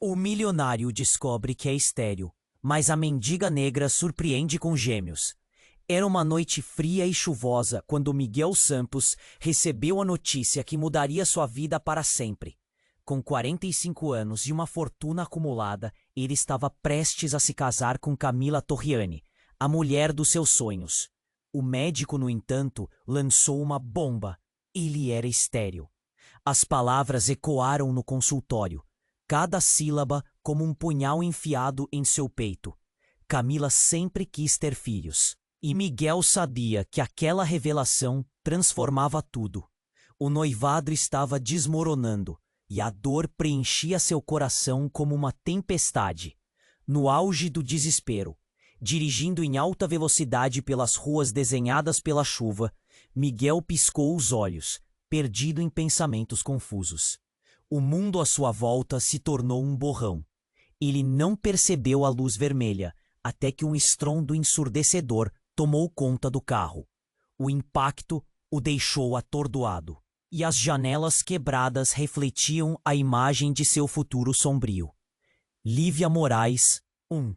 O milionário descobre que é estéril, mas a mendiga negra surpreende com gêmeos. Era uma noite fria e chuvosa quando Miguel Santos recebeu a notícia que mudaria sua vida para sempre. Com 45 anos e uma fortuna acumulada, ele estava prestes a se casar com Camila Torriani, a mulher dos seus sonhos. O médico, no entanto, lançou uma bomba. Ele era estéril. As palavras ecoaram no consultório, cada sílaba como um punhal enfiado em seu peito. Camila sempre quis ter filhos, e Miguel sabia que aquela revelação transformava tudo. O noivado estava desmoronando, e a dor preenchia seu coração como uma tempestade. No auge do desespero, dirigindo em alta velocidade pelas ruas desenhadas pela chuva, Miguel piscou os olhos, perdido em pensamentos confusos. O mundo à sua volta se tornou um borrão. Ele não percebeu a luz vermelha, até que um estrondo ensurdecedor tomou conta do carro. O impacto o deixou atordoado, e as janelas quebradas refletiam a imagem de seu futuro sombrio. Lívia Moraes, 1.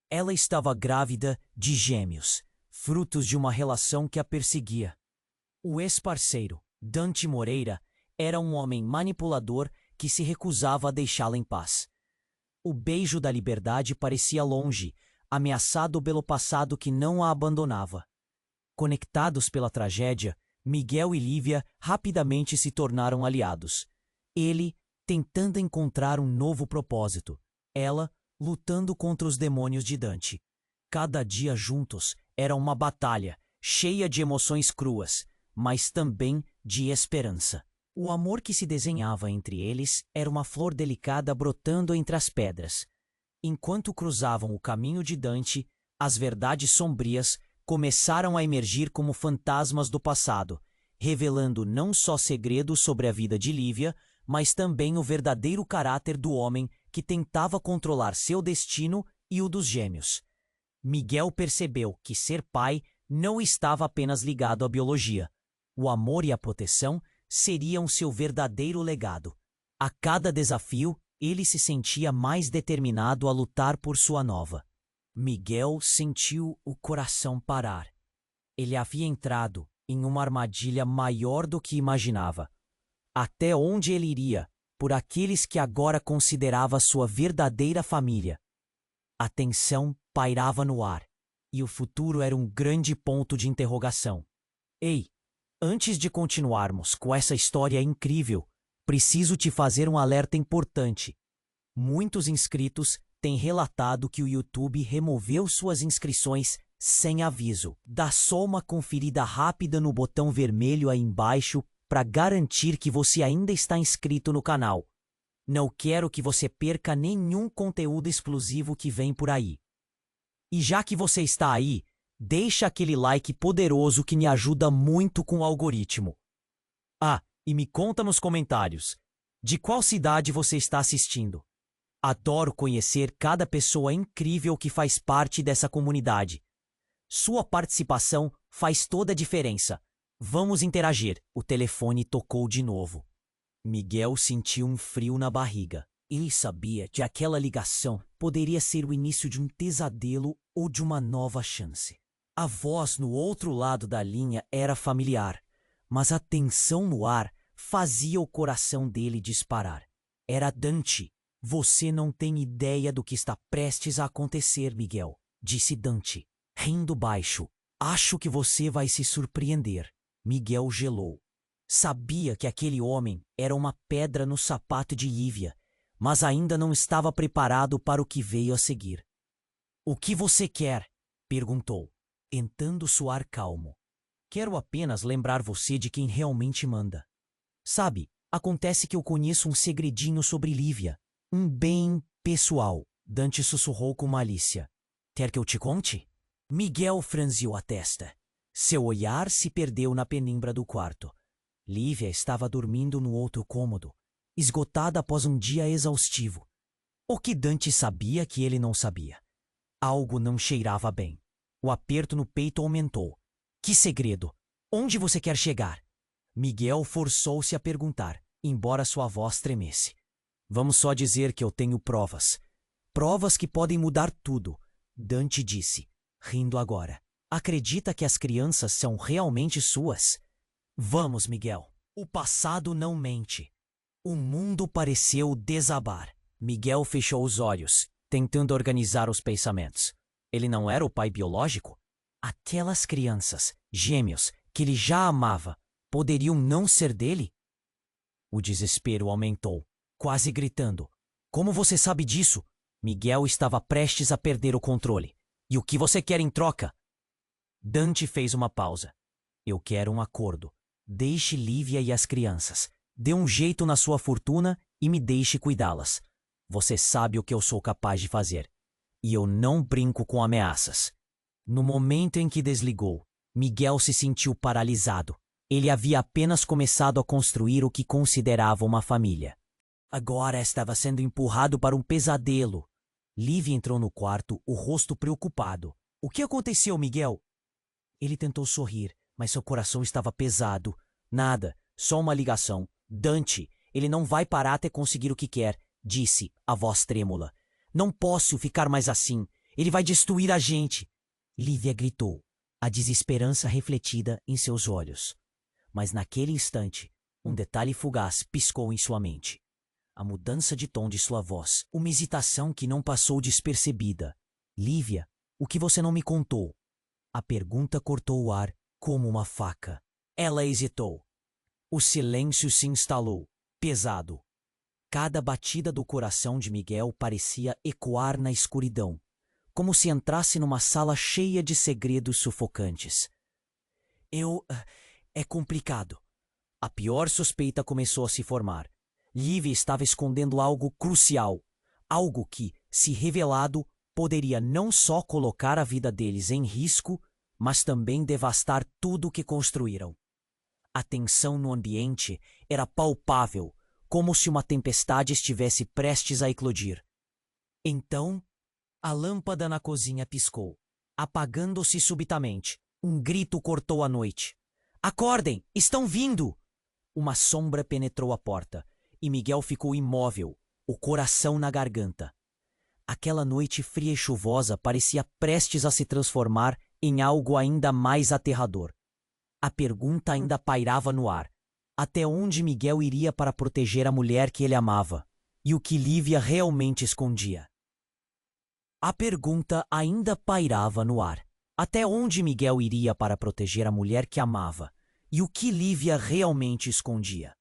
Ela estava grávida de gêmeos, frutos de uma relação que a perseguia. O ex-parceiro, Dante Moreira, era um homem manipulador que se recusava a deixá-la em paz. O beijo da liberdade parecia longe, ameaçado pelo passado que não a abandonava. Conectados pela tragédia, Miguel e Lívia rapidamente se tornaram aliados. Ele tentando encontrar um novo propósito, ela lutando contra os demônios de Dante. Cada dia juntos era uma batalha, cheia de emoções cruas, mas também de esperança. O amor que se desenhava entre eles era uma flor delicada brotando entre as pedras. Enquanto cruzavam o caminho de Dante, as verdades sombrias começaram a emergir como fantasmas do passado, revelando não só segredos sobre a vida de Lívia, mas também o verdadeiro caráter do homem que tentava controlar seu destino e o dos gêmeos. Miguel percebeu que ser pai não estava apenas ligado à biologia. O amor e a proteção seriam seu verdadeiro legado. A cada desafio, ele se sentia mais determinado a lutar por sua nova. Miguel sentiu o coração parar. Ele havia entrado em uma armadilha maior do que imaginava. Até onde ele iria, por aqueles que agora considerava sua verdadeira família? A tensão pairava no ar, e o futuro era um grande ponto de interrogação. Ei! Antes de continuarmos com essa história incrível, preciso te fazer um alerta importante. Muitos inscritos têm relatado que o YouTube removeu suas inscrições sem aviso. Dá só uma conferida rápida no botão vermelho aí embaixo para garantir que você ainda está inscrito no canal. Não quero que você perca nenhum conteúdo exclusivo que vem por aí. E já que você está aí, deixa aquele like poderoso que me ajuda muito com o algoritmo. Ah, e me conta nos comentários, de qual cidade você está assistindo? Adoro conhecer cada pessoa incrível que faz parte dessa comunidade. Sua participação faz toda a diferença. Vamos interagir. O telefone tocou de novo. Miguel sentiu um frio na barriga. Ele sabia que aquela ligação poderia ser o início de um pesadelo ou de uma nova chance. A voz no outro lado da linha era familiar, mas a tensão no ar fazia o coração dele disparar. Era Dante. Você não tem ideia do que está prestes a acontecer, Miguel, disse Dante, rindo baixo. Acho que você vai se surpreender. Miguel gelou. Sabia que aquele homem era uma pedra no sapato de Lívia, mas ainda não estava preparado para o que veio a seguir. O que você quer? Perguntou, tentando soar calmo. Quero apenas lembrar você de quem realmente manda. Sabe, acontece que eu conheço um segredinho sobre Lívia. Um bem pessoal. Dante sussurrou com malícia. Quer que eu te conte? Miguel franziu a testa. Seu olhar se perdeu na penumbra do quarto. Lívia estava dormindo no outro cômodo, esgotada após um dia exaustivo. O que Dante sabia que ele não sabia? Algo não cheirava bem. O aperto no peito aumentou. Que segredo? Onde você quer chegar? Miguel forçou-se a perguntar, embora sua voz tremesse. Vamos só dizer que eu tenho provas. Provas que podem mudar tudo, Dante disse, rindo agora. Acredita que as crianças são realmente suas? Vamos, Miguel. O passado não mente. O mundo pareceu desabar. Miguel fechou os olhos, tentando organizar os pensamentos. Ele não era o pai biológico? Aquelas crianças, gêmeos, que ele já amava, poderiam não ser dele? O desespero aumentou, quase gritando. Como você sabe disso? Miguel estava prestes a perder o controle. E o que você quer em troca? Dante fez uma pausa. Eu quero um acordo. Deixe Lívia e as crianças. Dê um jeito na sua fortuna e me deixe cuidá-las. Você sabe o que eu sou capaz de fazer. E eu não brinco com ameaças. No momento em que desligou, Miguel se sentiu paralisado. Ele havia apenas começado a construir o que considerava uma família. Agora estava sendo empurrado para um pesadelo. Lívia entrou no quarto, o rosto preocupado. O que aconteceu, Miguel? Ele tentou sorrir, mas seu coração estava pesado. Nada, só uma ligação. Dante, ele não vai parar até conseguir o que quer, disse, a voz trêmula. Não posso ficar mais assim. Ele vai destruir a gente. Lívia gritou, a desesperança refletida em seus olhos. Mas naquele instante, um detalhe fugaz piscou em sua mente. A mudança de tom de sua voz, uma hesitação que não passou despercebida. Lívia, o que você não me contou? A pergunta cortou o ar como uma faca. Ela hesitou. O silêncio se instalou, pesado. Cada batida do coração de Miguel parecia ecoar na escuridão, como se entrasse numa sala cheia de segredos sufocantes. É complicado. A pior suspeita começou a se formar. Lívia estava escondendo algo crucial, algo que, se revelado, poderia não só colocar a vida deles em risco, mas também devastar tudo o que construíram. A tensão no ambiente era palpável, como se uma tempestade estivesse prestes a eclodir. Então, a lâmpada na cozinha piscou, apagando-se subitamente. Um grito cortou a noite. Acordem! Estão vindo! Uma sombra penetrou a porta, e Miguel ficou imóvel, o coração na garganta. Aquela noite fria e chuvosa parecia prestes a se transformar em algo ainda mais aterrador. A pergunta ainda pairava no ar. Até onde Miguel iria para proteger a mulher que ele amava? E o que Lívia realmente escondia? A pergunta ainda pairava no ar. Até onde Miguel iria para proteger a mulher que amava? E o que Lívia realmente escondia?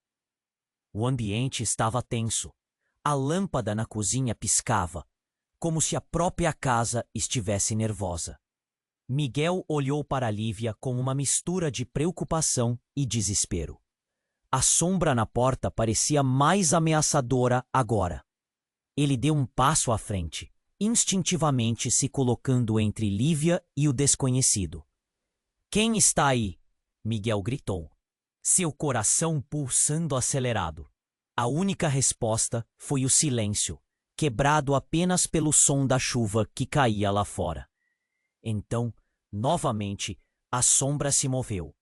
O ambiente estava tenso. A lâmpada na cozinha piscava, como se a própria casa estivesse nervosa. Miguel olhou para Lívia com uma mistura de preocupação e desespero. A sombra na porta parecia mais ameaçadora agora. Ele deu um passo à frente, instintivamente se colocando entre Lívia e o desconhecido. Quem está aí? Miguel gritou, seu coração pulsando acelerado. A única resposta foi o silêncio, quebrado apenas pelo som da chuva que caía lá fora. Então, novamente, a sombra se moveu.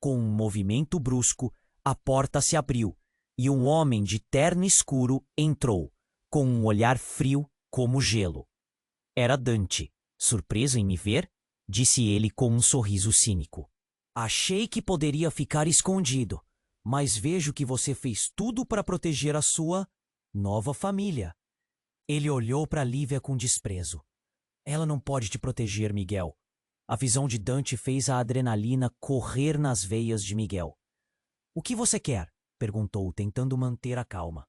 Com um movimento brusco, a porta se abriu e um homem de terno escuro entrou, com um olhar frio como gelo. Era Dante. Surpreso em me ver, disse ele com um sorriso cínico. Achei que poderia ficar escondido, mas vejo que você fez tudo para proteger a sua nova família. Ele olhou para Lívia com desprezo. Ela não pode te proteger, Miguel. A visão de Dante fez a adrenalina correr nas veias de Miguel. O que você quer? Perguntou, tentando manter a calma.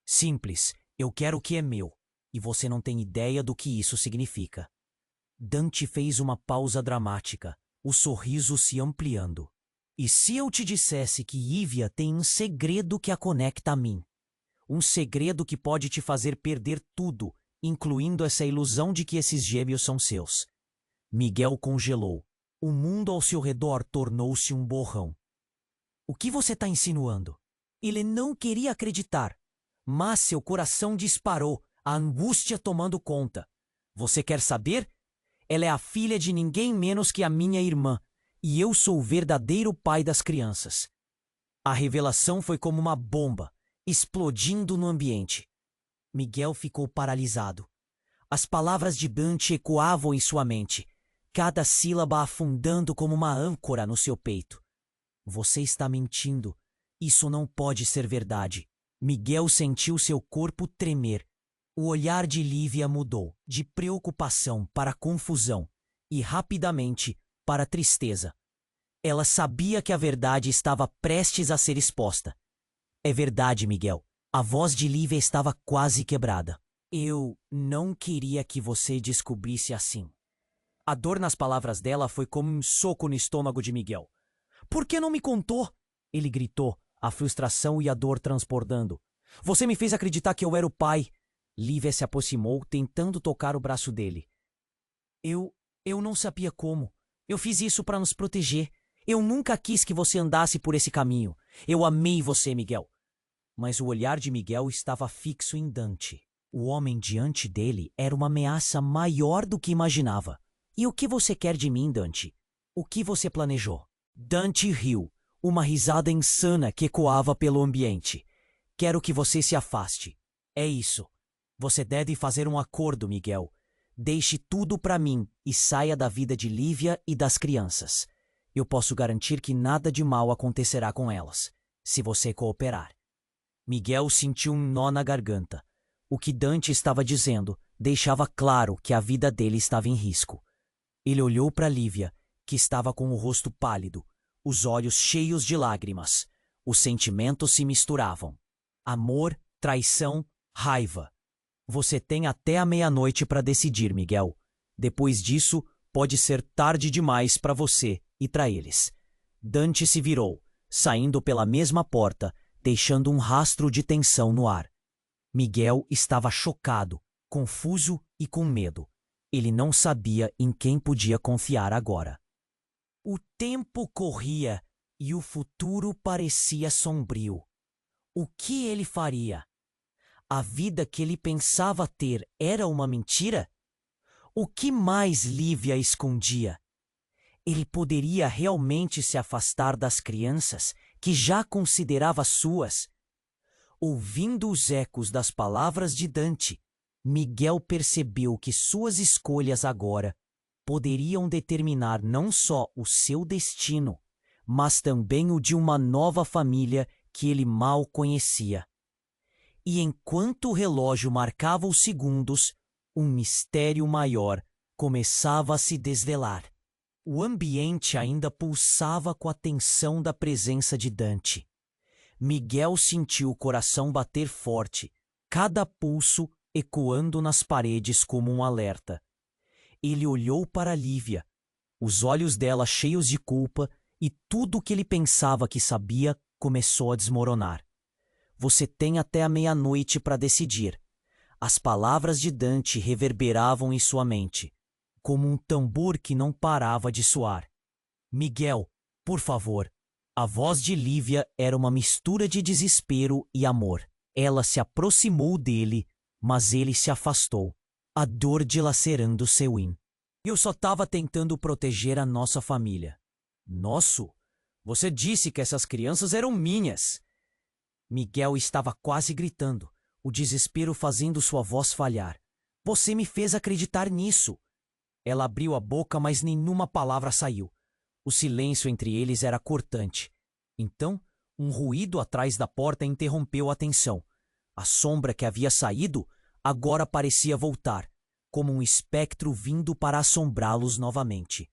Simples, eu quero o que é meu, e você não tem ideia do que isso significa. Dante fez uma pausa dramática, o sorriso se ampliando. E se eu te dissesse que Lívia tem um segredo que a conecta a mim? Um segredo que pode te fazer perder tudo, incluindo essa ilusão de que esses gêmeos são seus. Miguel congelou. O mundo ao seu redor tornou-se um borrão. O que você está insinuando? Ele não queria acreditar, mas seu coração disparou, a angústia tomando conta. Você quer saber? Ela é a filha de ninguém menos que a minha irmã, e eu sou o verdadeiro pai das crianças. A revelação foi como uma bomba, explodindo no ambiente. Miguel ficou paralisado. As palavras de Dante ecoavam em sua mente, cada sílaba afundando como uma âncora no seu peito. Você está mentindo. Isso não pode ser verdade. Miguel sentiu seu corpo tremer. O olhar de Lívia mudou, de preocupação para confusão e, rapidamente, para tristeza. Ela sabia que a verdade estava prestes a ser exposta. É verdade, Miguel. A voz de Lívia estava quase quebrada. Eu não queria que você descobrisse assim. A dor nas palavras dela foi como um soco no estômago de Miguel. Por que não me contou? Ele gritou, a frustração e a dor transbordando. Você me fez acreditar que eu era o pai. Lívia se aproximou, tentando tocar o braço dele. Eu não sabia como. Eu fiz isso para nos proteger. Eu nunca quis que você andasse por esse caminho. Eu amei você, Miguel. Mas o olhar de Miguel estava fixo em Dante. O homem diante dele era uma ameaça maior do que imaginava. E o que você quer de mim, Dante? O que você planejou? Dante riu, uma risada insana que ecoava pelo ambiente. Quero que você se afaste. É isso. Você deve fazer um acordo, Miguel. Deixe tudo para mim e saia da vida de Lívia e das crianças. Eu posso garantir que nada de mal acontecerá com elas, se você cooperar. Miguel sentiu um nó na garganta. O que Dante estava dizendo deixava claro que a vida dele estava em risco. Ele olhou para Lívia, que estava com o rosto pálido, os olhos cheios de lágrimas. Os sentimentos se misturavam. Amor, traição, raiva. Você tem até a meia-noite para decidir, Miguel. Depois disso, pode ser tarde demais para você e para eles. Dante se virou, saindo pela mesma porta, deixando um rastro de tensão no ar. Miguel estava chocado, confuso e com medo. Ele não sabia em quem podia confiar agora. O tempo corria e o futuro parecia sombrio. O que ele faria? A vida que ele pensava ter era uma mentira? O que mais Lívia escondia? Ele poderia realmente se afastar das crianças, que já considerava suas? Ouvindo os ecos das palavras de Dante, Miguel percebeu que suas escolhas agora poderiam determinar não só o seu destino, mas também o de uma nova família que ele mal conhecia. E enquanto o relógio marcava os segundos, um mistério maior começava a se desvelar. O ambiente ainda pulsava com a tensão da presença de Dante. Miguel sentiu o coração bater forte, cada pulso ecoando nas paredes como um alerta. Ele olhou para Lívia, os olhos dela cheios de culpa, e tudo o que ele pensava que sabia começou a desmoronar. Você tem até a meia-noite para decidir. As palavras de Dante reverberavam em sua mente, como um tambor que não parava de soar. Miguel, por favor. A voz de Lívia era uma mistura de desespero e amor. Ela se aproximou dele, mas ele se afastou, a dor dilacerando seu in. Eu só estava tentando proteger a nossa família. Nosso? Você disse que essas crianças eram minhas. Miguel estava quase gritando, o desespero fazendo sua voz falhar. Você me fez acreditar nisso. Ela abriu a boca, mas nenhuma palavra saiu. O silêncio entre eles era cortante. Então, um ruído atrás da porta interrompeu a tensão. A sombra que havia saído agora parecia voltar, como um espectro vindo para assombrá-los novamente.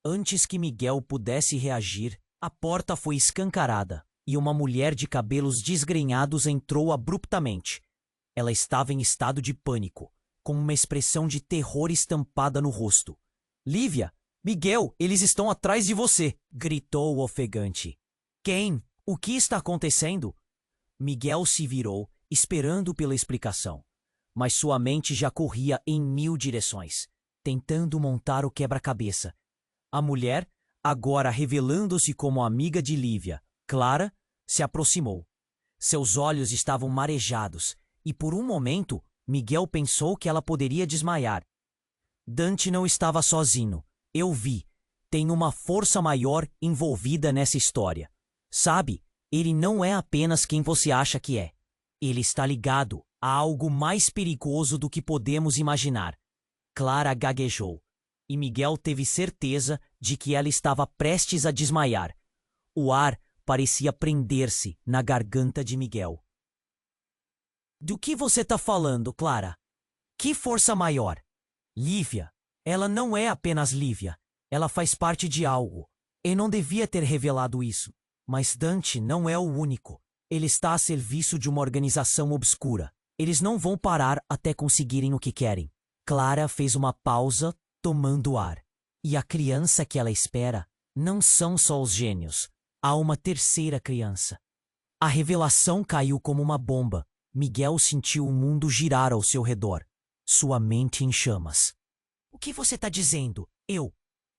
Antes que Miguel pudesse reagir, a porta foi escancarada e uma mulher de cabelos desgrenhados entrou abruptamente. Ela estava em estado de pânico, com uma expressão de terror estampada no rosto. Lívia! Miguel, eles estão atrás de você! Gritou ofegante. Quem? O que está acontecendo? Miguel se virou, esperando pela explicação. Mas sua mente já corria em 1000 direções, tentando montar o quebra-cabeça. A mulher, agora revelando-se como amiga de Lívia, Clara, se aproximou. Seus olhos estavam marejados, e por um momento, Miguel pensou que ela poderia desmaiar. Dante não estava sozinho. Eu vi. Tem uma força maior envolvida nessa história. Sabe, ele não é apenas quem você acha que é. Ele está ligado Há algo mais perigoso do que podemos imaginar. Clara gaguejou, e Miguel teve certeza de que ela estava prestes a desmaiar. O ar parecia prender-se na garganta de Miguel. Do que você está falando, Clara? Que força maior? Lívia. Ela não é apenas Lívia. Ela faz parte de algo. Eu não devia ter revelado isso. Mas Dante não é o único. Ele está a serviço de uma organização obscura. Eles não vão parar até conseguirem o que querem. Clara fez uma pausa, tomando ar. E a criança que ela espera não são só os gênios. Há uma terceira criança. A revelação caiu como uma bomba. Miguel sentiu o mundo girar ao seu redor. Sua mente em chamas. O que você está dizendo?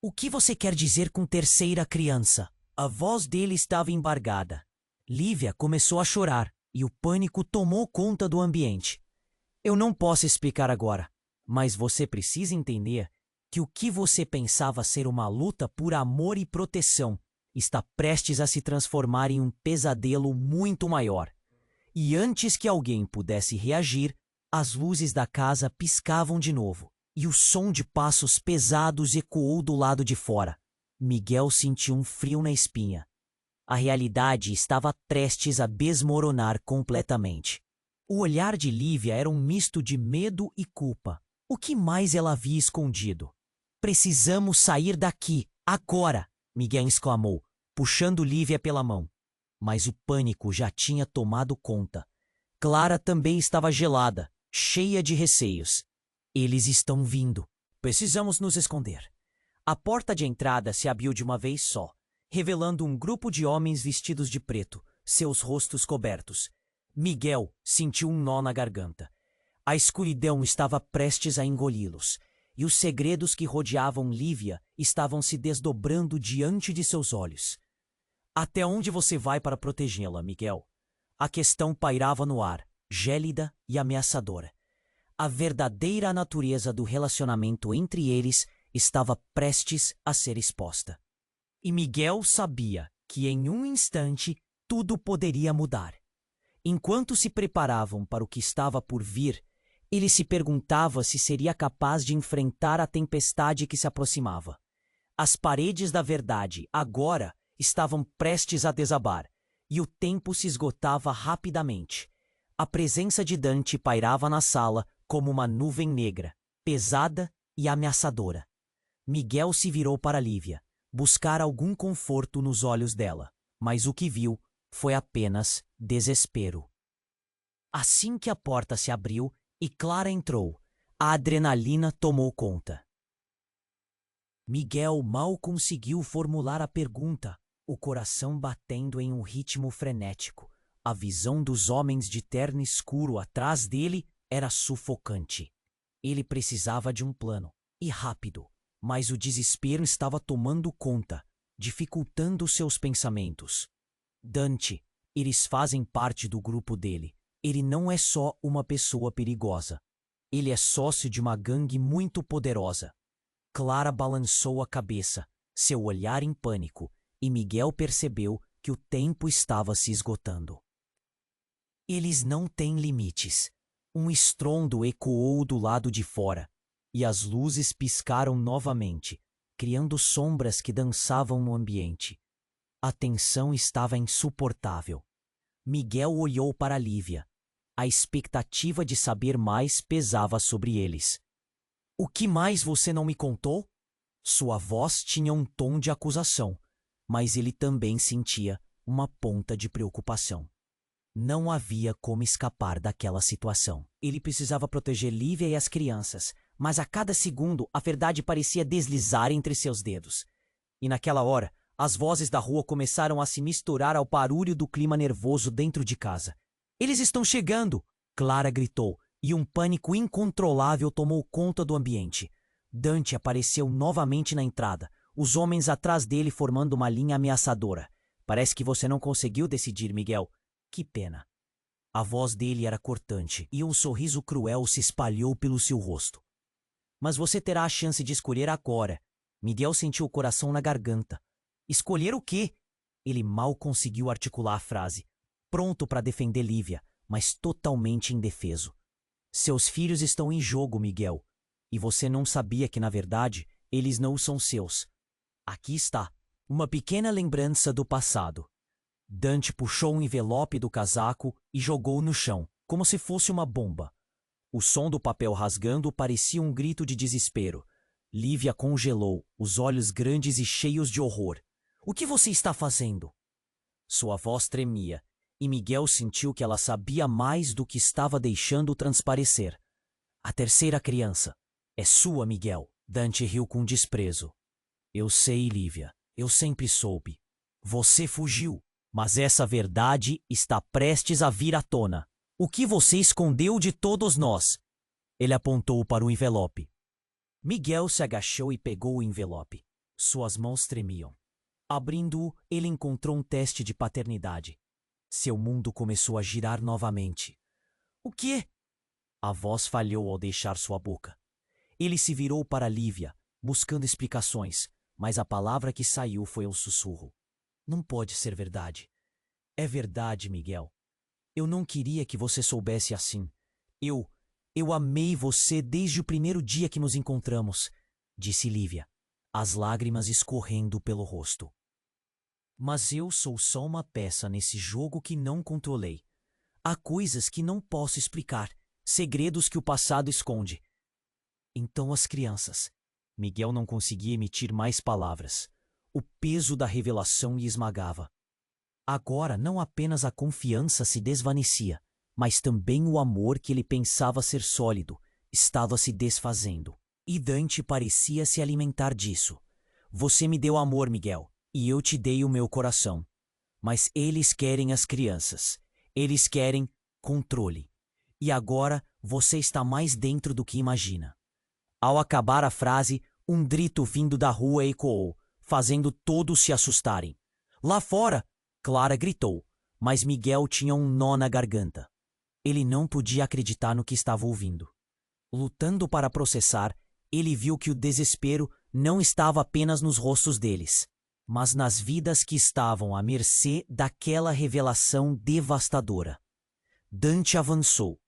O que você quer dizer com terceira criança? A voz dele estava embargada. Lívia começou a chorar e o pânico tomou conta do ambiente. Eu não posso explicar agora, mas você precisa entender que o que você pensava ser uma luta por amor e proteção está prestes a se transformar em um pesadelo muito maior. E antes que alguém pudesse reagir, as luzes da casa piscavam de novo, e o som de passos pesados ecoou do lado de fora. Miguel sentiu um frio na espinha. A realidade estava prestes a desmoronar completamente. O olhar de Lívia era um misto de medo e culpa. O que mais ela havia escondido? Precisamos sair daqui, agora! Miguel exclamou, puxando Lívia pela mão. Mas o pânico já tinha tomado conta. Clara também estava gelada, cheia de receios. Eles estão vindo. Precisamos nos esconder. A porta de entrada se abriu de uma vez só, revelando um grupo de homens vestidos de preto, seus rostos cobertos. Miguel sentiu um nó na garganta. A escuridão estava prestes a engoli-los, e os segredos que rodeavam Lívia estavam se desdobrando diante de seus olhos. Até onde você vai para protegê-la, Miguel? A questão pairava no ar, gélida e ameaçadora. A verdadeira natureza do relacionamento entre eles estava prestes a ser exposta. E Miguel sabia que em um instante tudo poderia mudar. Enquanto se preparavam para o que estava por vir, ele se perguntava se seria capaz de enfrentar a tempestade que se aproximava. As paredes da verdade, agora, estavam prestes a desabar, e o tempo se esgotava rapidamente. A presença de Dante pairava na sala como uma nuvem negra, pesada e ameaçadora. Miguel se virou para Lívia, buscar algum conforto nos olhos dela, mas o que viu foi apenas desespero. Assim que a porta se abriu e Clara entrou, a adrenalina tomou conta. Miguel mal conseguiu formular a pergunta, o coração batendo em um ritmo frenético. A visão dos homens de terno escuro atrás dele era sufocante. Ele precisava de um plano, e rápido, mas o desespero estava tomando conta, dificultando seus pensamentos. Dante, eles fazem parte do grupo dele. Ele não é só uma pessoa perigosa. Ele é sócio de uma gangue muito poderosa. Clara balançou a cabeça, seu olhar em pânico, e Miguel percebeu que o tempo estava se esgotando. Eles não têm limites. Um estrondo ecoou do lado de fora, e as luzes piscaram novamente, criando sombras que dançavam no ambiente. A tensão estava insuportável. Miguel olhou para Lívia. A expectativa de saber mais pesava sobre eles. O que mais você não me contou? Sua voz tinha um tom de acusação, mas ele também sentia uma ponta de preocupação. Não havia como escapar daquela situação. Ele precisava proteger Lívia e as crianças, mas a cada segundo a verdade parecia deslizar entre seus dedos. E naquela hora, as vozes da rua começaram a se misturar ao barulho do clima nervoso dentro de casa. Eles estão chegando! Clara gritou, e um pânico incontrolável tomou conta do ambiente. Dante apareceu novamente na entrada, os homens atrás dele formando uma linha ameaçadora. Parece que você não conseguiu decidir, Miguel. Que pena. A voz dele era cortante, e um sorriso cruel se espalhou pelo seu rosto. Mas você terá a chance de escolher agora. Miguel sentiu o coração na garganta. Escolher o quê? Ele mal conseguiu articular a frase, pronto para defender Lívia, mas totalmente indefeso. Seus filhos estão em jogo, Miguel, e você não sabia que, na verdade, eles não são seus. Aqui está, uma pequena lembrança do passado. Dante puxou um envelope do casaco e jogou no chão, como se fosse uma bomba. O som do papel rasgando parecia um grito de desespero. Lívia congelou, os olhos grandes e cheios de horror. O que você está fazendo? Sua voz tremia, e Miguel sentiu que ela sabia mais do que estava deixando transparecer. A terceira criança. É sua, Miguel. Dante riu com desprezo. Eu sei, Lívia. Eu sempre soube. Você fugiu, mas essa verdade está prestes a vir à tona. O que você escondeu de todos nós? Ele apontou para o envelope. Miguel se agachou e pegou o envelope. Suas mãos tremiam. Abrindo-o, ele encontrou um teste de paternidade. Seu mundo começou a girar novamente. O quê? A voz falhou ao deixar sua boca. Ele se virou para Lívia, buscando explicações, mas a palavra que saiu foi um sussurro. Não pode ser verdade. É verdade, Miguel. Eu não queria que você soubesse assim. Eu amei você desde o primeiro dia que nos encontramos, disse Lívia, as lágrimas escorrendo pelo rosto. Mas eu sou só uma peça nesse jogo que não controlei. Há coisas que não posso explicar, segredos que o passado esconde. Então as crianças. Miguel não conseguia emitir mais palavras. O peso da revelação lhe esmagava. Agora não apenas a confiança se desvanecia, mas também o amor que ele pensava ser sólido estava se desfazendo. E Dante parecia se alimentar disso. Você me deu amor, Miguel, e eu te dei o meu coração. Mas eles querem as crianças. Eles querem controle. E agora você está mais dentro do que imagina. Ao acabar a frase, um grito vindo da rua ecoou, fazendo todos se assustarem. Lá fora! Clara gritou, mas Miguel tinha um nó na garganta. Ele não podia acreditar no que estava ouvindo. Lutando para processar, ele viu que o desespero não estava apenas nos rostos deles, mas nas vidas que estavam à mercê daquela revelação devastadora. Dante avançou,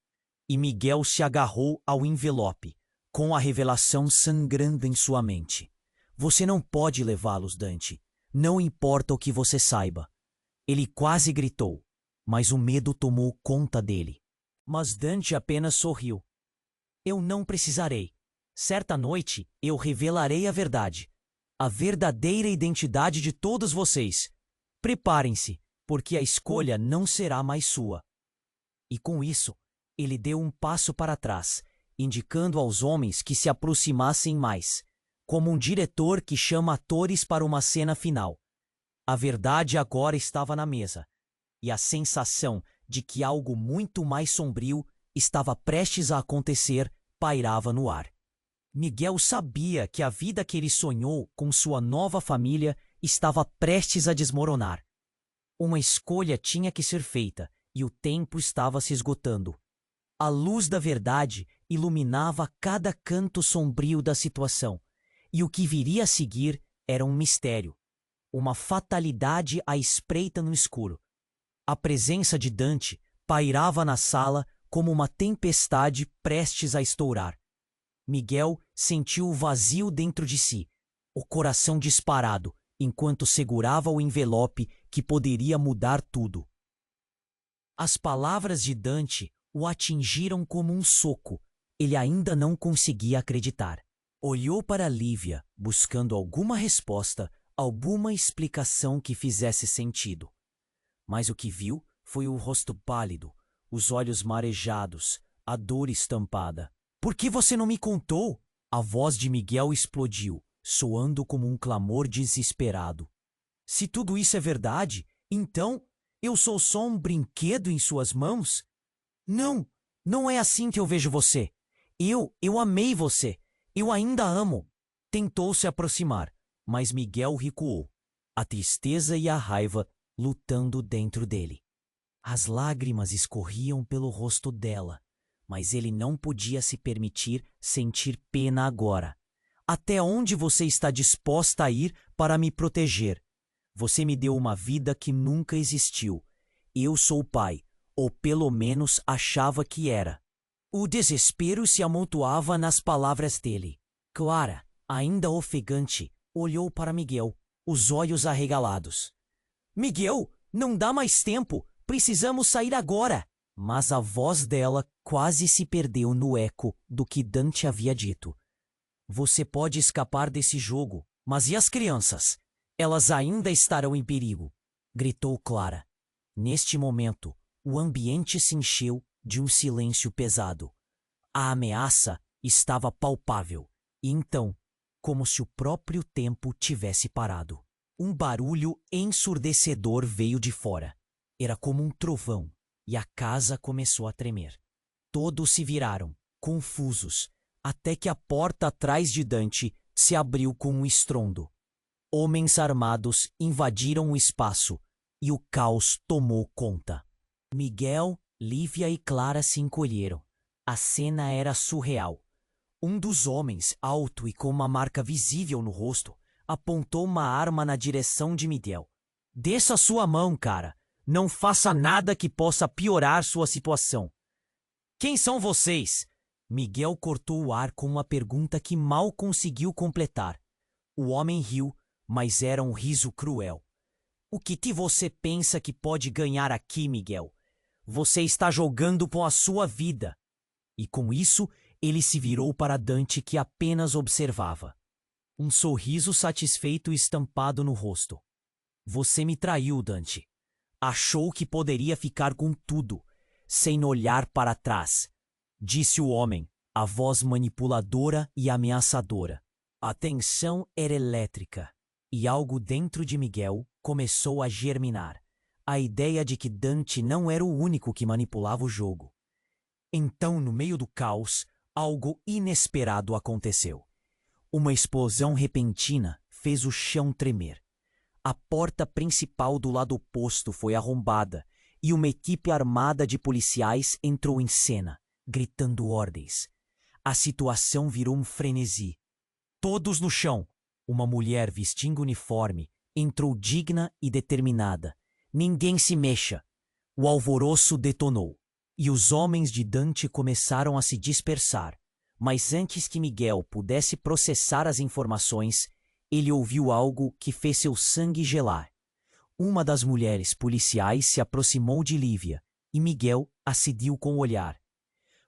e Miguel se agarrou ao envelope, com a revelação sangrando em sua mente. Você não pode levá-los, Dante. Não importa o que você saiba. Ele quase gritou, mas o medo tomou conta dele. Mas Dante apenas sorriu. Eu não precisarei. Certa noite eu revelarei a verdade. A verdadeira identidade de todos vocês. Preparem-se, porque a escolha não será mais sua. E com isso, ele deu um passo para trás, indicando aos homens que se aproximassem mais, como um diretor que chama atores para uma cena final. A verdade agora estava na mesa, e a sensação de que algo muito mais sombrio estava prestes a acontecer pairava no ar. Miguel sabia que a vida que ele sonhou com sua nova família estava prestes a desmoronar. Uma escolha tinha que ser feita, e o tempo estava se esgotando. A luz da verdade iluminava cada canto sombrio da situação, e o que viria a seguir era um mistério. Uma fatalidade à espreita no escuro. A presença de Dante pairava na sala como uma tempestade prestes a estourar. Miguel sentiu o vazio dentro de si, o coração disparado, enquanto segurava o envelope que poderia mudar tudo. As palavras de Dante o atingiram como um soco. Ele ainda não conseguia acreditar. Olhou para Lívia, buscando alguma resposta, alguma explicação que fizesse sentido. Mas o que viu foi o rosto pálido, os olhos marejados, a dor estampada. Por que você não me contou? A voz de Miguel explodiu, soando como um clamor desesperado. Se tudo isso é verdade, então eu sou só um brinquedo em suas mãos? Não, não é assim que eu vejo você. Eu amei você. Eu ainda amo. Tentou se aproximar, mas Miguel recuou, a tristeza e a raiva lutando dentro dele. As lágrimas escorriam pelo rosto dela, mas ele não podia se permitir sentir pena agora. Até onde você está disposta a ir para me proteger? Você me deu uma vida que nunca existiu. Eu sou o pai, ou pelo menos achava que era. O desespero se amontoava nas palavras dele. Clara, ainda ofegante, olhou para Miguel, os olhos arregalados. Miguel, não dá mais tempo, precisamos sair agora. Mas a voz dela quase se perdeu no eco do que Dante havia dito. Você pode escapar desse jogo, mas e as crianças? Elas ainda estarão em perigo, gritou Clara. Neste momento, o ambiente se encheu de um silêncio pesado. A ameaça estava palpável, e então, como se o próprio tempo tivesse parado. Um barulho ensurdecedor veio de fora. Era como um trovão, e a casa começou a tremer. Todos se viraram, confusos, até que a porta atrás de Dante se abriu com um estrondo. Homens armados invadiram o espaço, e o caos tomou conta. Miguel, Lívia e Clara se encolheram. A cena era surreal. Um dos homens, alto e com uma marca visível no rosto, apontou uma arma na direção de Miguel. Desça sua mão, cara. Não faça nada que possa piorar sua situação. Quem são vocês? Miguel cortou o ar com uma pergunta que mal conseguiu completar. O homem riu, mas era um riso cruel. O que você pensa que pode ganhar aqui, Miguel? Você está jogando com a sua vida. E com isso, ele se virou para Dante, que apenas observava. Um sorriso satisfeito estampado no rosto. Você me traiu, Dante. Achou que poderia ficar com tudo, sem olhar para trás, disse o homem, a voz manipuladora e ameaçadora. A tensão era elétrica, e algo dentro de Miguel começou a germinar. A ideia de que Dante não era o único que manipulava o jogo. Então, no meio do caos, algo inesperado aconteceu. Uma explosão repentina fez o chão tremer. A porta principal do lado oposto foi arrombada e uma equipe armada de policiais entrou em cena, gritando ordens. A situação virou um frenesi. Todos no chão. Uma mulher vestindo uniforme entrou digna e determinada. Ninguém se mexa. O alvoroço detonou. E os homens de Dante começaram a se dispersar. Mas antes que Miguel pudesse processar as informações, ele ouviu algo que fez seu sangue gelar. Uma das mulheres policiais se aproximou de Lívia e Miguel a seguiu com o olhar.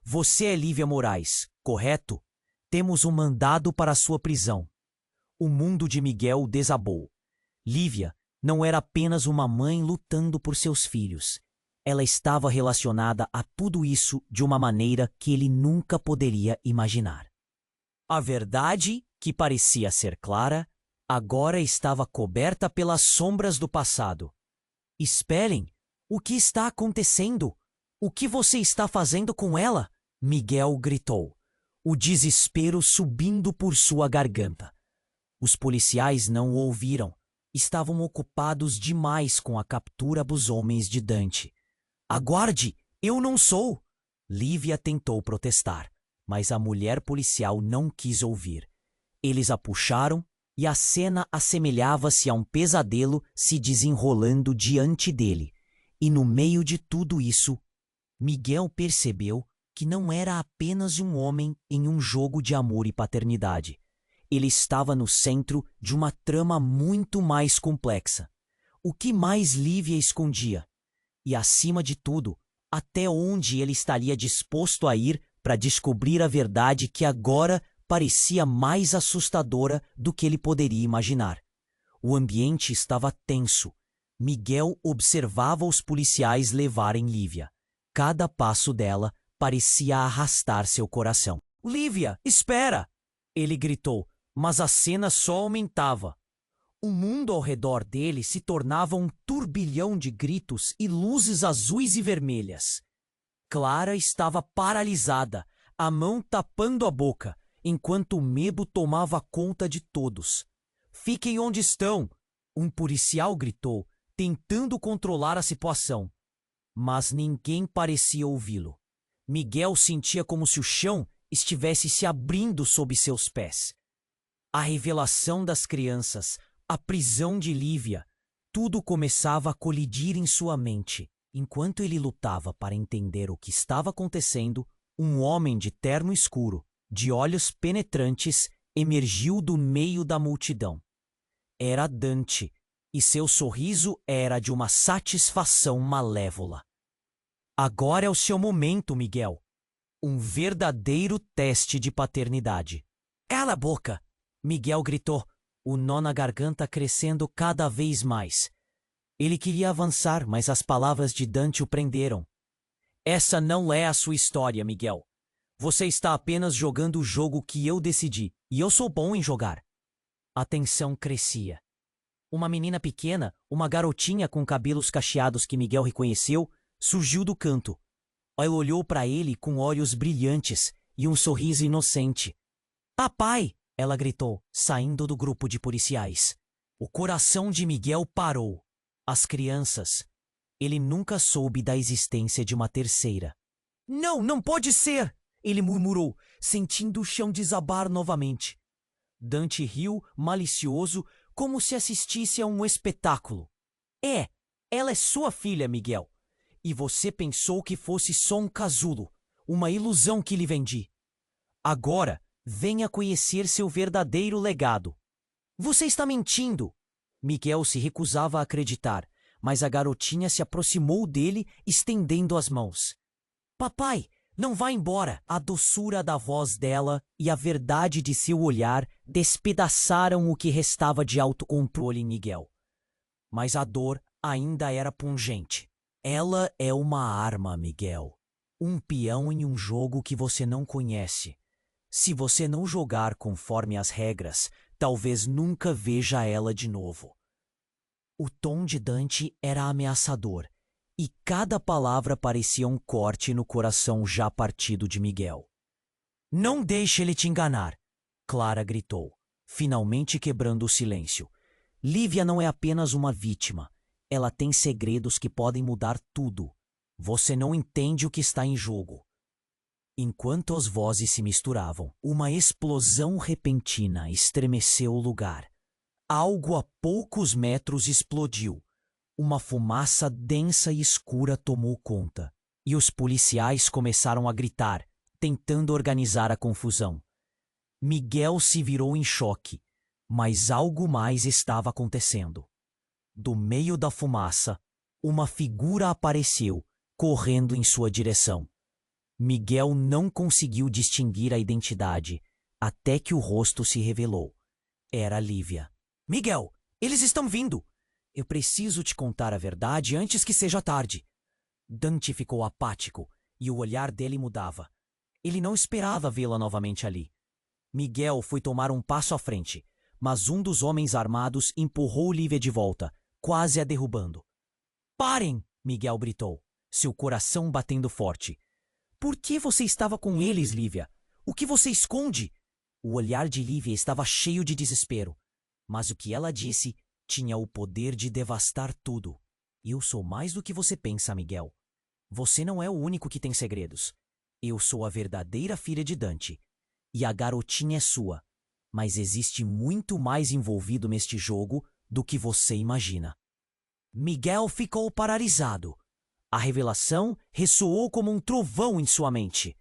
Você é Lívia Moraes, correto? Temos um mandado para sua prisão. O mundo de Miguel desabou. Lívia não era apenas uma mãe lutando por seus filhos. Ela estava relacionada a tudo isso de uma maneira que ele nunca poderia imaginar. A verdade, que parecia ser clara, agora estava coberta pelas sombras do passado. Esperem! O que está acontecendo? O que você está fazendo com ela? Miguel gritou, o desespero subindo por sua garganta. Os policiais não o ouviram. Estavam ocupados demais com a captura dos homens de Dante. Aguarde! Eu não sou! Lívia tentou protestar, mas a mulher policial não quis ouvir. Eles a puxaram e a cena assemelhava-se a um pesadelo se desenrolando diante dele. E no meio de tudo isso, Miguel percebeu que não era apenas um homem em um jogo de amor e paternidade. Ele estava no centro de uma trama muito mais complexa. O que mais Lívia escondia? E, acima de tudo, até onde ele estaria disposto a ir para descobrir a verdade que agora parecia mais assustadora do que ele poderia imaginar. O ambiente estava tenso. Miguel observava os policiais levarem Lívia. Cada passo dela parecia arrastar seu coração. Lívia, espera! Ele gritou, mas a cena só aumentava. O mundo ao redor dele se tornava um turbilhão de gritos e luzes azuis e vermelhas. Clara estava paralisada, a mão tapando a boca, enquanto o medo tomava conta de todos. Fiquem onde estão! Um policial gritou, tentando controlar a situação. Mas ninguém parecia ouvi-lo. Miguel sentia como se o chão estivesse se abrindo sob seus pés. A revelação das crianças, a prisão de Lívia, tudo começava a colidir em sua mente. Enquanto ele lutava para entender o que estava acontecendo, um homem de terno escuro, de olhos penetrantes, emergiu do meio da multidão. Era Dante, e seu sorriso era de uma satisfação malévola. Agora é o seu momento, Miguel. Um verdadeiro teste de paternidade. Cala a boca! Miguel gritou, o nó na garganta crescendo cada vez mais. Ele queria avançar, mas as palavras de Dante o prenderam. Essa não é a sua história, Miguel. Você está apenas jogando o jogo que eu decidi, e eu sou bom em jogar. A tensão crescia. Uma menina pequena, uma garotinha com cabelos cacheados que Miguel reconheceu, surgiu do canto. Ela olhou para ele com olhos brilhantes e um sorriso inocente. Papai! Ela gritou, saindo do grupo de policiais. O coração de Miguel parou. As crianças. Ele nunca soube da existência de uma terceira. Não, não pode ser! Ele murmurou, sentindo o chão desabar novamente. Dante riu, malicioso, como se assistisse a um espetáculo. Ela é sua filha, Miguel. E você pensou que fosse só um casulo, uma ilusão que lhe vendi. Agora, venha conhecer seu verdadeiro legado. Você está mentindo! Miguel se recusava a acreditar, mas a garotinha se aproximou dele, estendendo as mãos. Papai, não vá embora! A doçura da voz dela e a verdade de seu olhar despedaçaram o que restava de autocontrole em Miguel. Mas a dor ainda era pungente. Ela é uma arma, Miguel. Um peão em um jogo que você não conhece. Se você não jogar conforme as regras, talvez nunca veja ela de novo. O tom de Dante era ameaçador, e cada palavra parecia um corte no coração já partido de Miguel. Não deixe ele te enganar, Clara gritou, finalmente quebrando o silêncio. Lívia não é apenas uma vítima. Ela tem segredos que podem mudar tudo. Você não entende o que está em jogo. Enquanto as vozes se misturavam, uma explosão repentina estremeceu o lugar. Algo a poucos metros explodiu. Uma fumaça densa e escura tomou conta, e os policiais começaram a gritar, tentando organizar a confusão. Miguel se virou em choque, mas algo mais estava acontecendo. Do meio da fumaça, uma figura apareceu, correndo em sua direção. Miguel não conseguiu distinguir a identidade, até que o rosto se revelou. Era Lívia. Miguel, eles estão vindo! Eu preciso te contar a verdade antes que seja tarde. Dante ficou apático, e o olhar dele mudava. Ele não esperava vê-la novamente ali. Miguel foi tomar um passo à frente, mas um dos homens armados empurrou Lívia de volta, quase a derrubando. Parem! Miguel gritou, seu coração batendo forte. Por que você estava com eles, Lívia? O que você esconde? O olhar de Lívia estava cheio de desespero, mas o que ela disse tinha o poder de devastar tudo. Eu sou mais do que você pensa, Miguel. Você não é o único que tem segredos. Eu sou a verdadeira filha de Dante. E a garotinha é sua. Mas existe muito mais envolvido neste jogo do que você imagina. Miguel ficou paralisado. A revelação ressoou como um trovão em sua mente.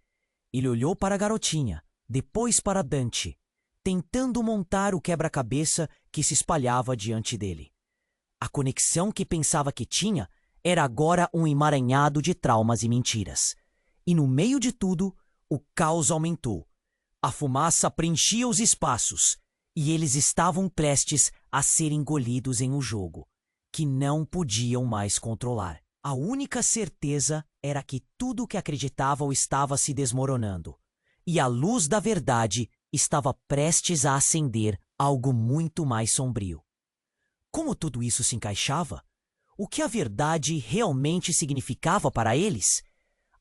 Ele olhou para a garotinha, depois para Dante, tentando montar o quebra-cabeça que se espalhava diante dele. A conexão que pensava que tinha era agora um emaranhado de traumas e mentiras. E no meio de tudo, o caos aumentou. A fumaça preenchia os espaços, e eles estavam prestes a ser engolidos em um jogo, que não podiam mais controlar. A única certeza era que tudo o que acreditavam estava se desmoronando, e a luz da verdade estava prestes a acender algo muito mais sombrio. Como tudo isso se encaixava? O que a verdade realmente significava para eles?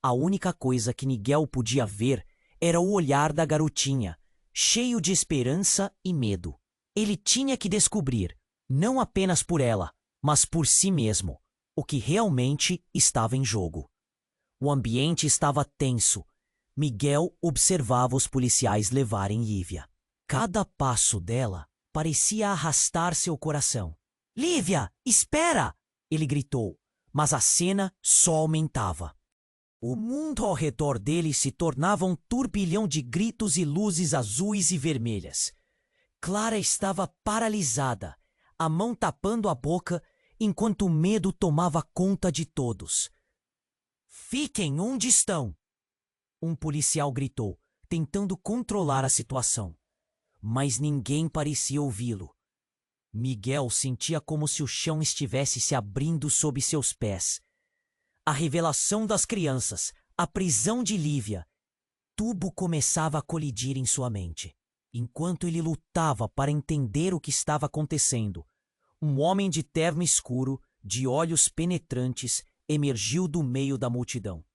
A única coisa que Miguel podia ver era o olhar da garotinha, cheio de esperança e medo. Ele tinha que descobrir, não apenas por ela, mas por si mesmo, o que realmente estava em jogo. O ambiente estava tenso. Miguel observava os policiais levarem Lívia. Cada passo dela parecia arrastar seu coração. Lívia, espera! Ele gritou, mas a cena só aumentava. O mundo ao redor dele se tornava um turbilhão de gritos e luzes azuis e vermelhas. Clara estava paralisada, a mão tapando a boca, enquanto o medo tomava conta de todos. "Fiquem onde estão!" Um policial gritou, tentando controlar a situação. Mas ninguém parecia ouvi-lo. Miguel sentia como se o chão estivesse se abrindo sob seus pés. A revelação das crianças, a prisão de Lívia, tudo começava a colidir em sua mente. Enquanto ele lutava para entender o que estava acontecendo, um homem de terno escuro, de olhos penetrantes, emergiu do meio da multidão.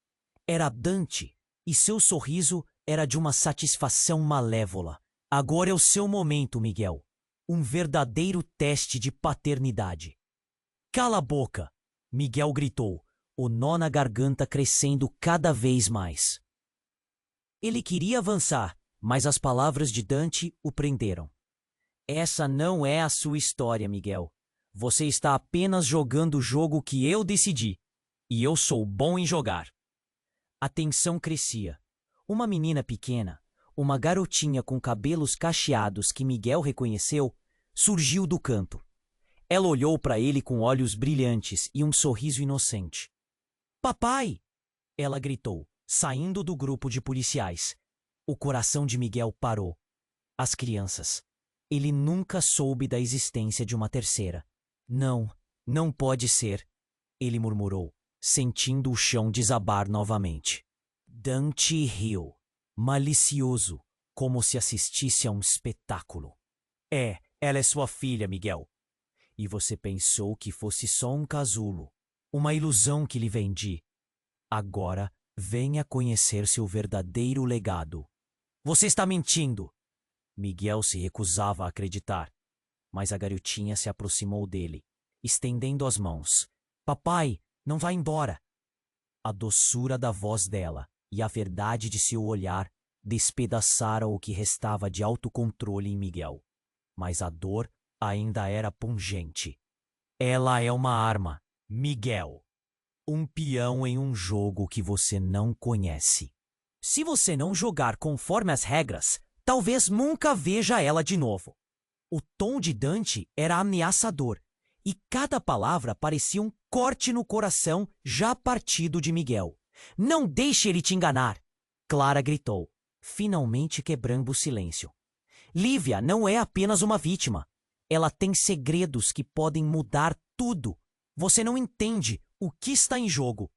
Era Dante, e seu sorriso era de uma satisfação malévola. "Agora é o seu momento, Miguel. Um verdadeiro teste de paternidade." "Cala a boca!" Miguel gritou, o nó na garganta crescendo cada vez mais. Ele queria avançar, mas as palavras de Dante o prenderam. "Essa não é a sua história, Miguel. Você está apenas jogando o jogo que eu decidi. E eu sou bom em jogar." A tensão crescia. Uma menina pequena, uma garotinha com cabelos cacheados que Miguel reconheceu, surgiu do canto. Ela olhou para ele com olhos brilhantes e um sorriso inocente. "Papai!" ela gritou, saindo do grupo de policiais. O coração de Miguel parou. As crianças. Ele nunca soube da existência de uma terceira. "Não, não pode ser," ele murmurou, sentindo o chão desabar novamente. Dante riu, malicioso, como se assistisse a um espetáculo. Ela é sua filha, Miguel. E você pensou que fosse só um casulo, uma ilusão que lhe vendi. Agora, venha conhecer seu verdadeiro legado." "Você está mentindo!" Miguel se recusava a acreditar, mas a garotinha se aproximou dele, estendendo as mãos. "Papai, não vá embora!" A doçura da voz dela e a verdade de seu olhar despedaçaram o que restava de autocontrole em Miguel. Mas a dor ainda era pungente. "Ela é uma arma, Miguel. Um peão em um jogo que você não conhece. Se você não jogar conforme as regras, talvez nunca veja ela de novo." O tom de Dante era ameaçador, e cada palavra parecia um corte no coração já partido de Miguel. "Não deixe ele te enganar!" Clara gritou, finalmente quebrando o silêncio. "Lívia não é apenas uma vítima. Ela tem segredos que podem mudar tudo. Você não entende o que está em jogo."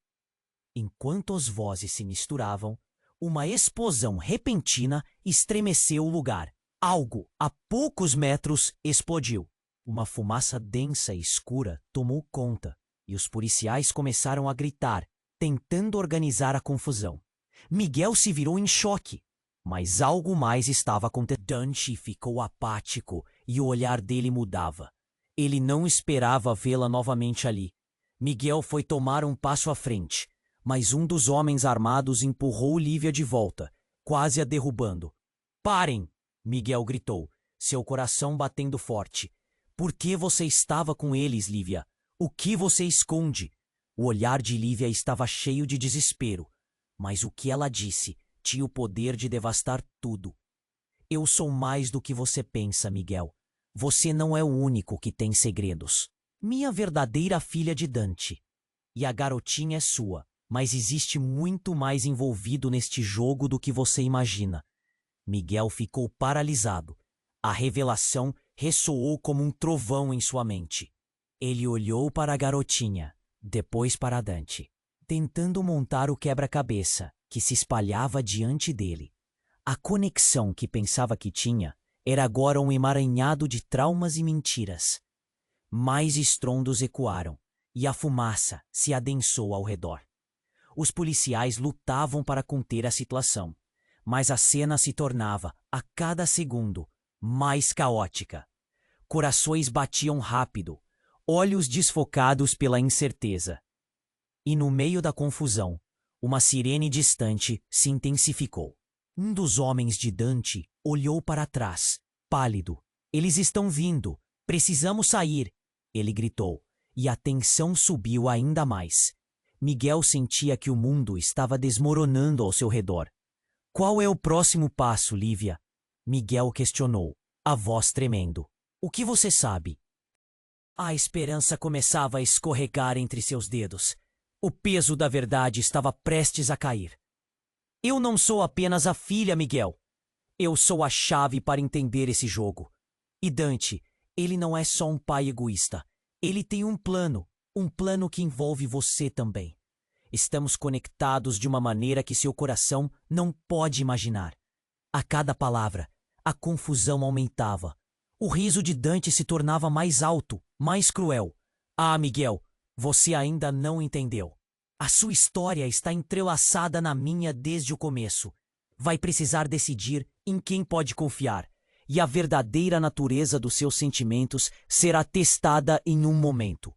Enquanto as vozes se misturavam, uma explosão repentina estremeceu o lugar. Algo, a poucos metros, explodiu. Uma fumaça densa e escura tomou conta, e os policiais começaram a gritar, tentando organizar a confusão. Miguel se virou em choque, mas algo mais estava acontecendo. Dante ficou apático e o olhar dele mudava. Ele não esperava vê-la novamente ali. Miguel foi tomar um passo à frente, mas um dos homens armados empurrou Lívia de volta, quase a derrubando. "Parem!" Miguel gritou, seu coração batendo forte. "Por que você estava com eles, Lívia? O que você esconde?" O olhar de Lívia estava cheio de desespero, mas o que ela disse tinha o poder de devastar tudo. "Eu sou mais do que você pensa, Miguel. Você não é o único que tem segredos. Minha verdadeira filha de Dante. E a garotinha é sua, mas existe muito mais envolvido neste jogo do que você imagina." Miguel ficou paralisado. A revelação ressoou como um trovão em sua mente. Ele olhou para a garotinha, depois para Dante, tentando montar o quebra-cabeça que se espalhava diante dele. A conexão que pensava que tinha era agora um emaranhado de traumas e mentiras. Mais estrondos ecoaram, e a fumaça se adensou ao redor. Os policiais lutavam para conter a situação, mas a cena se tornava, a cada segundo, mais caótica. Corações batiam rápido, olhos desfocados pela incerteza. E no meio da confusão, uma sirene distante se intensificou. Um dos homens de Dante olhou para trás, pálido. "Eles estão vindo! Precisamos sair!" ele gritou, e a tensão subiu ainda mais. Miguel sentia que o mundo estava desmoronando ao seu redor. Qual é o próximo passo, Lívia? Miguel questionou, a voz tremendo. O que você sabe? A esperança começava a escorregar entre seus dedos. O peso da verdade estava prestes a cair. Eu não sou apenas a filha, Miguel. Eu sou a chave para entender esse jogo. E Dante, ele não é só um pai egoísta. Ele tem um plano que envolve você também. Estamos conectados de uma maneira que seu coração não pode imaginar. A cada palavra, a confusão aumentava. O riso de Dante se tornava mais alto, mais cruel. Ah, Miguel, você ainda não entendeu. A sua história está entrelaçada na minha desde o começo. Vai precisar decidir em quem pode confiar, e a verdadeira natureza dos seus sentimentos será testada em um momento.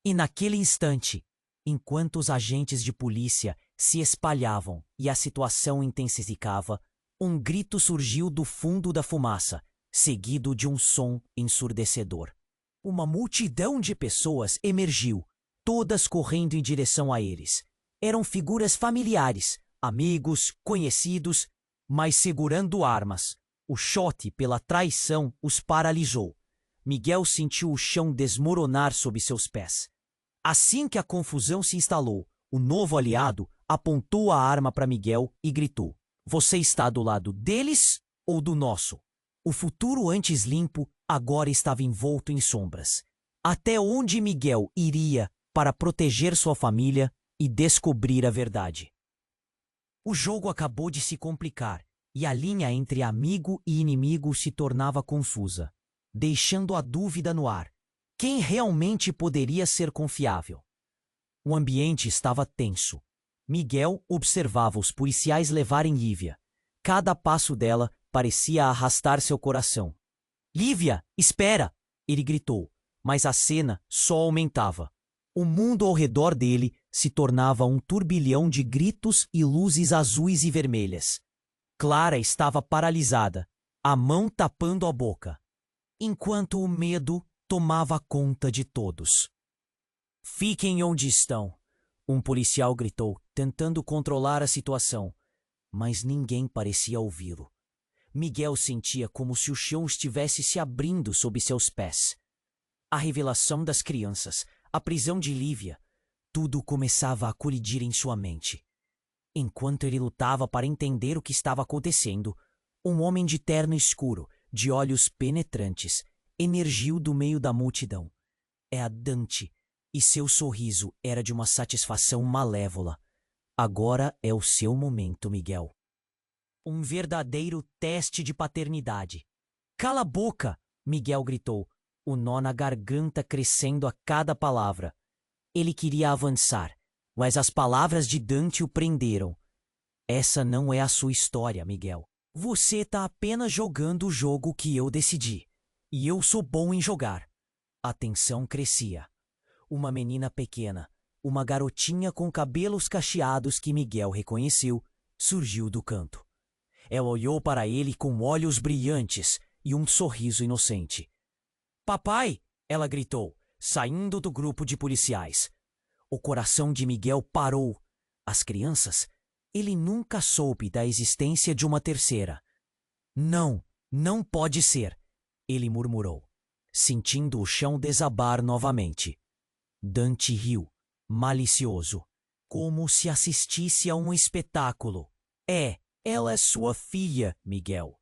E naquele instante, enquanto os agentes de polícia se espalhavam e a situação intensificava, um grito surgiu do fundo da fumaça, seguido de um som ensurdecedor. Uma multidão de pessoas emergiu, todas correndo em direção a eles. Eram figuras familiares, amigos, conhecidos, mas segurando armas. O choque pela traição os paralisou. Miguel sentiu o chão desmoronar sob seus pés. Assim que a confusão se instalou, o novo aliado apontou a arma para Miguel e gritou: Você está do lado deles ou do nosso? O futuro antes limpo agora estava envolto em sombras. Até onde Miguel iria para proteger sua família e descobrir a verdade? O jogo acabou de se complicar e a linha entre amigo e inimigo se tornava confusa, deixando a dúvida no ar. Quem realmente poderia ser confiável? O ambiente estava tenso. Miguel observava os policiais levarem Lívia. Cada passo dela parecia arrastar seu coração. Lívia, espera! Ele gritou, mas a cena só aumentava. O mundo ao redor dele se tornava um turbilhão de gritos e luzes azuis e vermelhas. Clara estava paralisada, a mão tapando a boca, enquanto o medo tomava conta de todos. Fiquem onde estão, um policial gritou, tentando controlar a situação, mas ninguém parecia ouvi-lo. Miguel sentia como se o chão estivesse se abrindo sob seus pés. A revelação das crianças, a prisão de Lívia, tudo começava a colidir em sua mente. Enquanto ele lutava para entender o que estava acontecendo, um homem de terno escuro, de olhos penetrantes, emergiu do meio da multidão. Era Dante, e seu sorriso era de uma satisfação malévola. Agora é o seu momento, Miguel. Um verdadeiro teste de paternidade. Cala a boca! Miguel gritou, o nó na garganta crescendo a cada palavra. Ele queria avançar, mas as palavras de Dante o prenderam. Essa não é a sua história, Miguel. Você está apenas jogando o jogo que eu decidi. E eu sou bom em jogar. A tensão crescia. Uma menina pequena, uma garotinha com cabelos cacheados que Miguel reconheceu, surgiu do canto. Ela olhou para ele com olhos brilhantes e um sorriso inocente. Papai! Ela gritou, saindo do grupo de policiais. O coração de Miguel parou. As crianças? Ele nunca soube da existência de uma terceira. Não, não pode ser, ele murmurou, sentindo o chão desabar novamente. Dante riu, malicioso, como se assistisse a um espetáculo. Ela é sua filha, Miguel.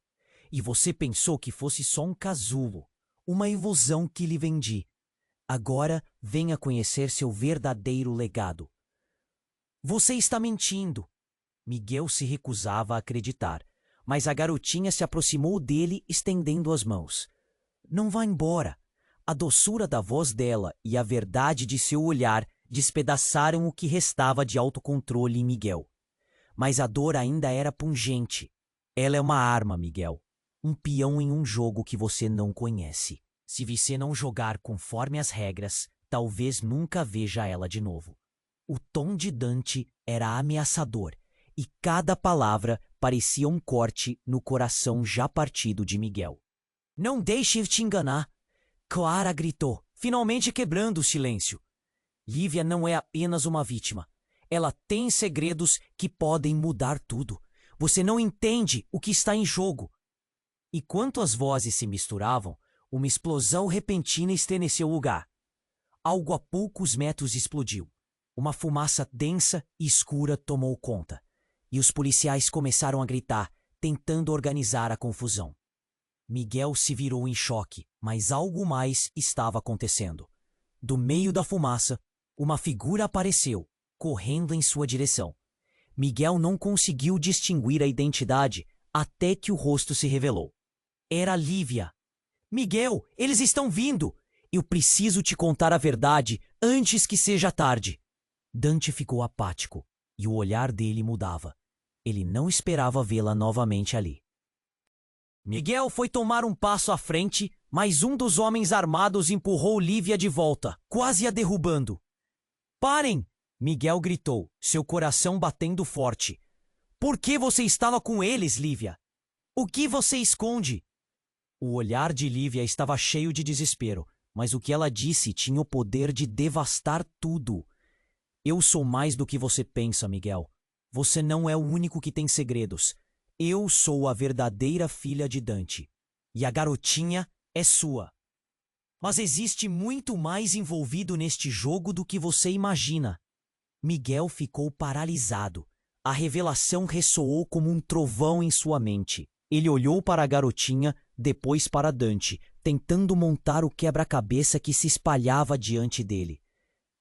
E você pensou que fosse só um casulo, uma ilusão que lhe vendi. Agora venha conhecer seu verdadeiro legado. Você está mentindo. Miguel se recusava a acreditar, mas a garotinha se aproximou dele estendendo as mãos. Não vá embora. A doçura da voz dela e a verdade de seu olhar despedaçaram o que restava de autocontrole em Miguel. Mas a dor ainda era pungente. Ela é uma arma, Miguel. Um peão em um jogo que você não conhece. Se você não jogar conforme as regras, talvez nunca veja ela de novo. O tom de Dante era ameaçador, e cada palavra parecia um corte no coração já partido de Miguel. Não deixe te enganar! Clara gritou, finalmente quebrando o silêncio. Lívia não é apenas uma vítima. Ela tem segredos que podem mudar tudo. Você não entende o que está em jogo. E enquanto as vozes se misturavam, uma explosão repentina estremeceu o lugar. Algo a poucos metros explodiu. Uma fumaça densa e escura tomou conta. E os policiais começaram a gritar, tentando organizar a confusão. Miguel se virou em choque, mas algo mais estava acontecendo. Do meio da fumaça, uma figura apareceu, correndo em sua direção. Miguel não conseguiu distinguir a identidade até que o rosto se revelou. Era Lívia. Miguel, eles estão vindo! Eu preciso te contar a verdade antes que seja tarde. Dante ficou apático e o olhar dele mudava. Ele não esperava vê-la novamente ali. Miguel foi tomar um passo à frente, mas um dos homens armados empurrou Lívia de volta, quase a derrubando. Parem! Miguel gritou, seu coração batendo forte. Por que você estava com eles, Lívia? O que você esconde? O olhar de Lívia estava cheio de desespero, mas o que ela disse tinha o poder de devastar tudo. Eu sou mais do que você pensa, Miguel. Você não é o único que tem segredos. Eu sou a verdadeira filha de Dante. E a garotinha é sua. Mas existe muito mais envolvido neste jogo do que você imagina. Miguel ficou paralisado. A revelação ressoou como um trovão em sua mente. Ele olhou para a garotinha, depois para Dante, tentando montar o quebra-cabeça que se espalhava diante dele.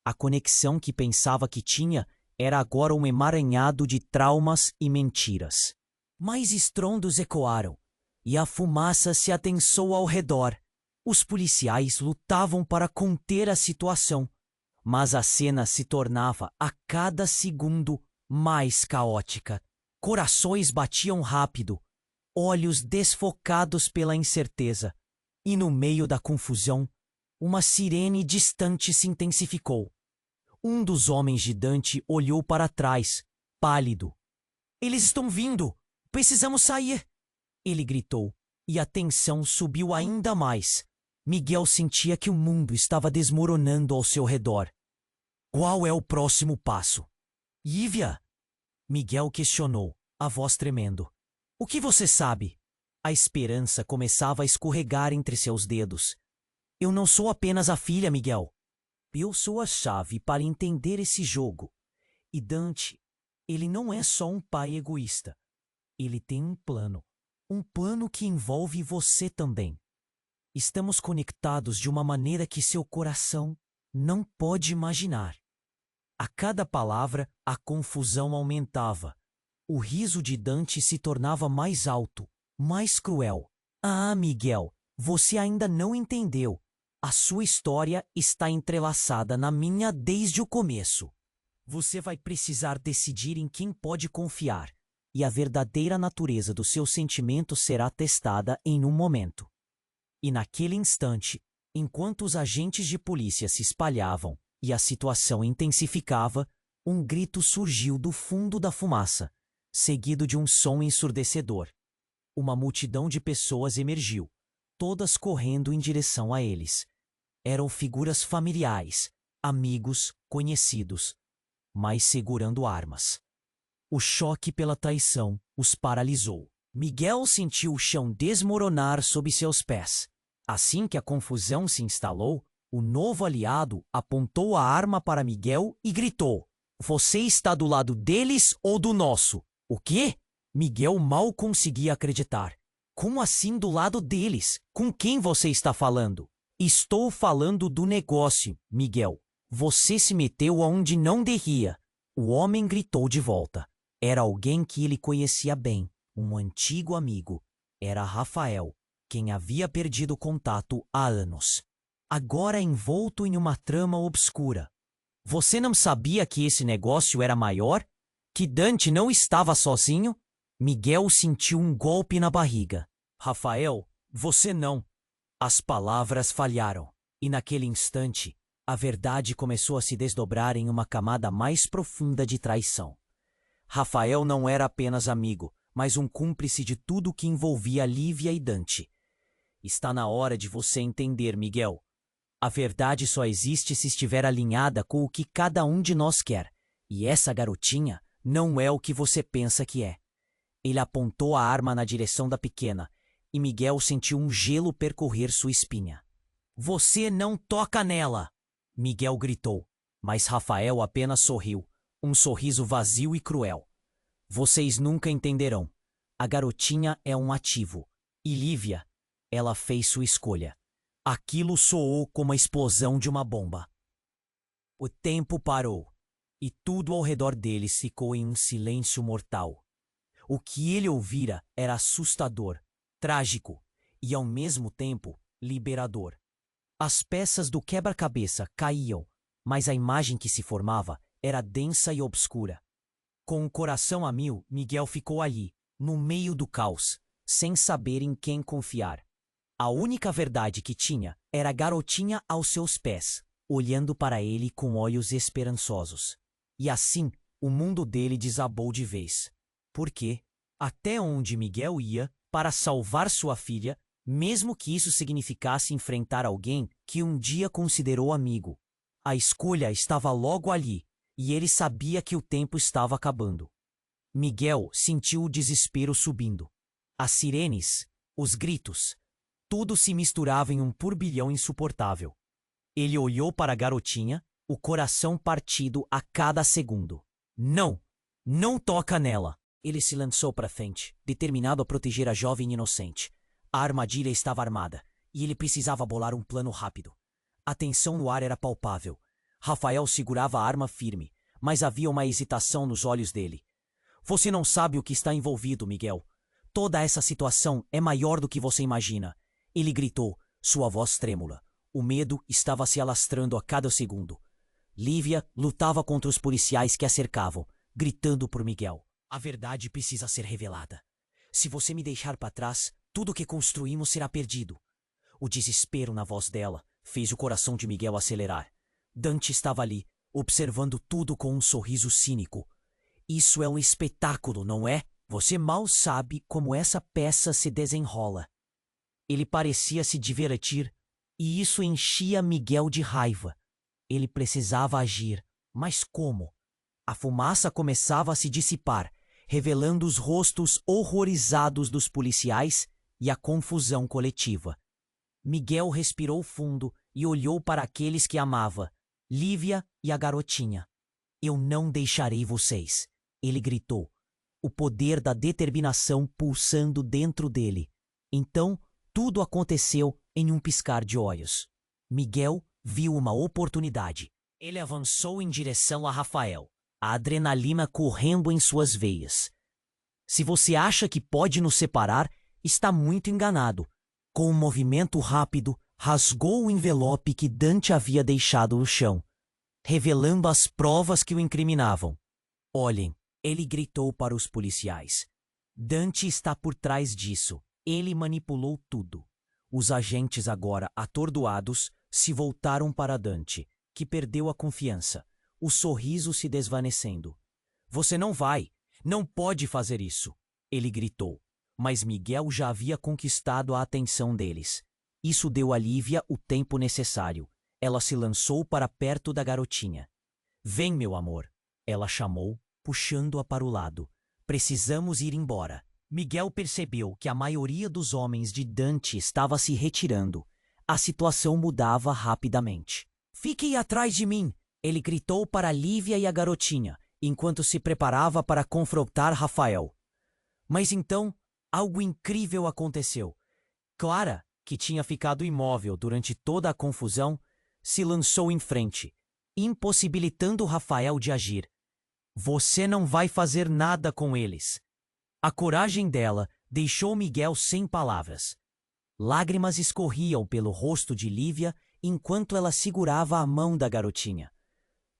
A conexão que pensava que tinha era agora um emaranhado de traumas e mentiras. Mais estrondos ecoaram, e a fumaça se atensou ao redor. Os policiais lutavam para conter a situação, mas a cena se tornava a cada segundo mais caótica. Corações batiam rápido, olhos desfocados pela incerteza, e no meio da confusão, uma sirene distante se intensificou. Um dos homens de Dante olhou para trás, pálido. Eles estão vindo! Precisamos sair! Ele gritou, e a tensão subiu ainda mais. Miguel sentia que o mundo estava desmoronando ao seu redor. Qual é o próximo passo? Lívia? Miguel questionou, a voz tremendo. O que você sabe? A esperança começava a escorregar entre seus dedos. Eu não sou apenas a filha, Miguel. Eu sou a chave para entender esse jogo. E Dante, ele não é só um pai egoísta. Ele tem um plano que envolve você também. Estamos conectados de uma maneira que seu coração não pode imaginar. A cada palavra, a confusão aumentava. O riso de Dante se tornava mais alto, mais cruel. Ah, Miguel, você ainda não entendeu. A sua história está entrelaçada na minha desde o começo. Você vai precisar decidir em quem pode confiar, e a verdadeira natureza dos seus sentimentos será testada em um momento. E naquele instante, enquanto os agentes de polícia se espalhavam e a situação intensificava, um grito surgiu do fundo da fumaça, seguido de um som ensurdecedor. Uma multidão de pessoas emergiu, todas correndo em direção a eles. Eram figuras familiares, amigos, conhecidos, mas segurando armas. O choque pela traição os paralisou. Miguel sentiu o chão desmoronar sob seus pés. Assim que a confusão se instalou, o novo aliado apontou a arma para Miguel e gritou: Você está do lado deles ou do nosso? O quê? Miguel mal conseguia acreditar. Como assim do lado deles? Com quem você está falando? Estou falando do negócio, Miguel. Você se meteu aonde não devia. O homem gritou de volta. Era alguém que ele conhecia bem, um antigo amigo. Era Rafael, quem havia perdido contato há anos. Agora envolto em uma trama obscura. Você não sabia que esse negócio era maior? Que Dante não estava sozinho? Miguel sentiu um golpe na barriga. Rafael, você não. As palavras falharam, e naquele instante, a verdade começou a se desdobrar em uma camada mais profunda de traição. Rafael não era apenas amigo, mas um cúmplice de tudo que envolvia Lívia e Dante. Está na hora de você entender, Miguel. A verdade só existe se estiver alinhada com o que cada um de nós quer. E essa garotinha não é o que você pensa que é. Ele apontou a arma na direção da pequena, e Miguel sentiu um gelo percorrer sua espinha. Você não toca nela! Miguel gritou, mas Rafael apenas sorriu, um sorriso vazio e cruel. Vocês nunca entenderão. A garotinha é um ativo. E Lívia, ela fez sua escolha. Aquilo soou como a explosão de uma bomba. O tempo parou, e tudo ao redor deles ficou em um silêncio mortal. O que ele ouvira era assustador, trágico e, ao mesmo tempo, liberador. As peças do quebra-cabeça caíam, mas a imagem que se formava era densa e obscura. Com o coração a mil, Miguel ficou ali, no meio do caos, sem saber em quem confiar. A única verdade que tinha era a garotinha aos seus pés, olhando para ele com olhos esperançosos. E assim, o mundo dele desabou de vez. Porque, até onde Miguel ia, para salvar sua filha, mesmo que isso significasse enfrentar alguém que um dia considerou amigo. A escolha estava logo ali, e ele sabia que o tempo estava acabando. Miguel sentiu o desespero subindo. As sirenes, os gritos, tudo se misturava em um turbilhão insuportável. Ele olhou para a garotinha, o coração partido a cada segundo. Não! Não toca nela! Ele se lançou para frente, determinado a proteger a jovem inocente. A armadilha estava armada, e ele precisava bolar um plano rápido. A tensão no ar era palpável. Rafael segurava a arma firme, mas havia uma hesitação nos olhos dele. Você não sabe o que está envolvido, Miguel. Toda essa situação é maior do que você imagina. Ele gritou, sua voz trêmula. O medo estava se alastrando a cada segundo. Lívia lutava contra os policiais que a cercavam, gritando por Miguel. A verdade precisa ser revelada. Se você me deixar para trás, tudo o que construímos será perdido. O desespero na voz dela fez o coração de Miguel acelerar. Dante estava ali, observando tudo com um sorriso cínico. Isso é um espetáculo, não é? Você mal sabe como essa peça se desenrola. Ele parecia se divertir, e isso enchia Miguel de raiva. Ele precisava agir, mas como? A fumaça começava a se dissipar, revelando os rostos horrorizados dos policiais e a confusão coletiva. Miguel respirou fundo e olhou para aqueles que amava, Lívia e a garotinha. Eu não deixarei vocês, ele gritou, o poder da determinação pulsando dentro dele. Então, tudo aconteceu em um piscar de olhos. Miguel viu uma oportunidade. Ele avançou em direção a Rafael, a adrenalina correndo em suas veias. Se você acha que pode nos separar, está muito enganado. Com um movimento rápido, rasgou o envelope que Dante havia deixado no chão, revelando as provas que o incriminavam. Olhem, ele gritou para os policiais. Dante está por trás disso. Ele manipulou tudo. Os agentes, agora atordoados, se voltaram para Dante, que perdeu a confiança, o sorriso se desvanecendo. Você não pode fazer isso, ele gritou. Mas Miguel já havia conquistado a atenção deles. Isso deu a Lívia o tempo necessário. Ela se lançou para perto da garotinha. Vem, meu amor, ela chamou, puxando-a para o lado. Precisamos ir embora. Miguel percebeu que a maioria dos homens de Dante estava se retirando. A situação mudava rapidamente. Fiquem atrás de mim! Ele gritou para Lívia e a garotinha, enquanto se preparava para confrontar Rafael. Mas então, algo incrível aconteceu. Clara, que tinha ficado imóvel durante toda a confusão, se lançou em frente, impossibilitando Rafael de agir. Você não vai fazer nada com eles. A coragem dela deixou Miguel sem palavras. Lágrimas escorriam pelo rosto de Lívia enquanto ela segurava a mão da garotinha.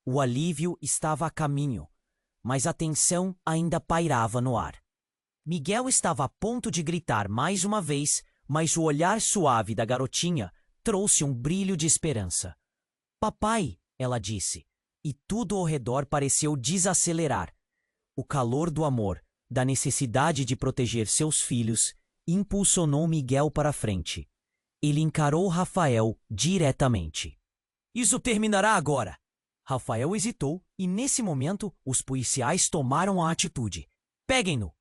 O alívio estava a caminho, mas a tensão ainda pairava no ar. Miguel estava a ponto de gritar mais uma vez, mas o olhar suave da garotinha trouxe um brilho de esperança. Papai, ela disse, e tudo ao redor pareceu desacelerar. O calor do amor, da necessidade de proteger seus filhos, impulsionou Miguel para a frente. Ele encarou Rafael diretamente. Isso terminará agora. Rafael hesitou e, nesse momento, os policiais tomaram a atitude. Peguem-no!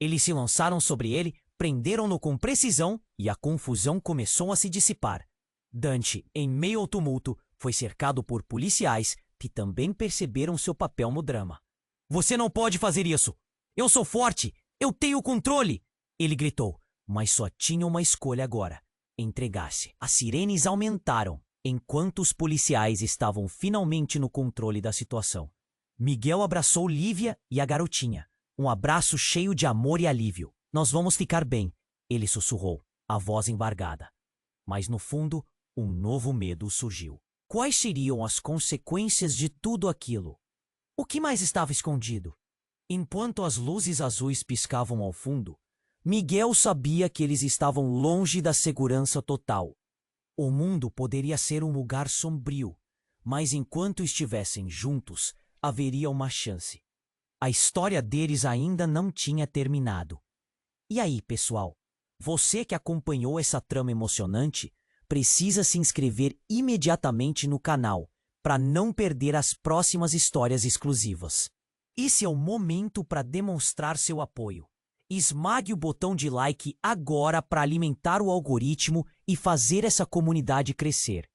Eles se lançaram sobre ele, prenderam-no com precisão e a confusão começou a se dissipar. Dante, em meio ao tumulto, foi cercado por policiais que também perceberam seu papel no drama. Você não pode fazer isso! Eu sou forte! Eu tenho controle! Ele gritou, mas só tinha uma escolha agora: entregar-se. As sirenes aumentaram, enquanto os policiais estavam finalmente no controle da situação. Miguel abraçou Lívia e a garotinha. Um abraço cheio de amor e alívio. Nós vamos ficar bem, ele sussurrou, a voz embargada. Mas no fundo, um novo medo surgiu. Quais seriam as consequências de tudo aquilo? O que mais estava escondido? Enquanto as luzes azuis piscavam ao fundo, Miguel sabia que eles estavam longe da segurança total. O mundo poderia ser um lugar sombrio, mas enquanto estivessem juntos, haveria uma chance. A história deles ainda não tinha terminado. E aí, pessoal? Você que acompanhou essa trama emocionante, precisa se inscrever imediatamente no canal para não perder as próximas histórias exclusivas. Esse é o momento para demonstrar seu apoio. Esmague o botão de like agora para alimentar o algoritmo e fazer essa comunidade crescer.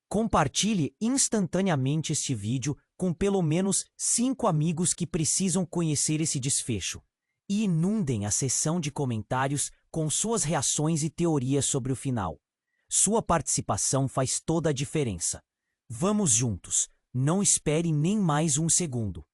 Compartilhe instantaneamente este vídeo com pelo menos 5 amigos que precisam conhecer esse desfecho. E inundem a seção de comentários com suas reações e teorias sobre o final. Sua participação faz toda a diferença. Vamos juntos, não espere nem mais um segundo.